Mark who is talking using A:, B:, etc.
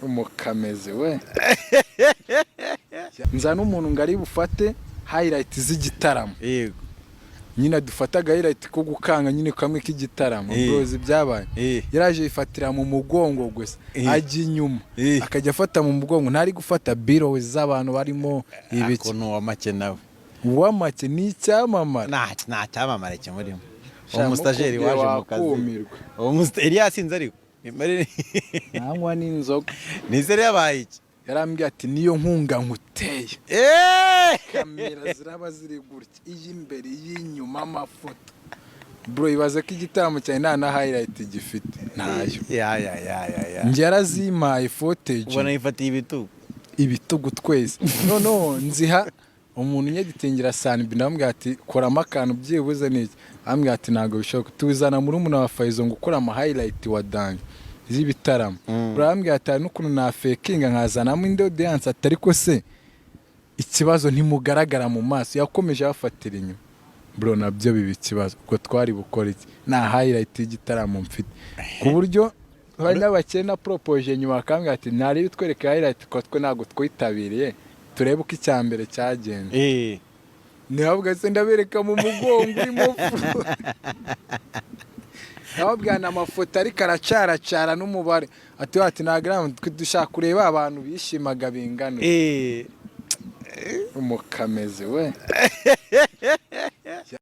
A: umukameze we nza n'umuntu ngari bufate highlight z'igitaramo
B: yego
A: nyine dufataga highlight ko gukanga nyine kamwe k'igitaramo brozi byabaye yaraje yifatira mu mugongo gusa ajya inyuma akajya afata mu mugongo ntari gufata biro z'abantu barimo ibiki
B: akono wa make nawe
A: uwamake ni icyamamara
B: nta cyamamara kimurimo uwo mustajeri waje mu kazi uwo musteri yasinze ariko
A: nanywa n'inzoga
B: nizere yabaye iki
A: yarambwiye ati niyo nkunga nkuteye kamera ziraba ziri gutya iy'imbere y'inyuma amafoto bro ibaze ko igitaramo cyane nta highlight gifite ntayo njye yarazimaye footage
B: ubona yifatiye
A: ibitugu twese noneho nziha umuntu nyeditingira Sanbi ndamubwira ati koramo akantu byibuze niki ambwira ati ntago bishoboka tuzana muri umuntu wa Faizo ngo ukora ama highlight wa dance z'ibitaramo urambwira ati n'ukuntu na fakinga nkazanamo indi dance atari ko se ikibazo ntimugaragara mu maso yakomeje afatira inyuma bro nabyo bibi ikibazo ubwo twari bukora iki na highlight y'igitaramo mfite ku buryo bari n'abakena propose nyuma akambwira ati ntari bitwereke highlight ko twe ntago twitabiriye turebe uko icyambere cyagenze ntihabwa se ndabereka mu mugongo urimo nababwana amafoto ariko aracara n'umubare ati ntagram dushaka kureba abantu bishimaga bingana umukameze we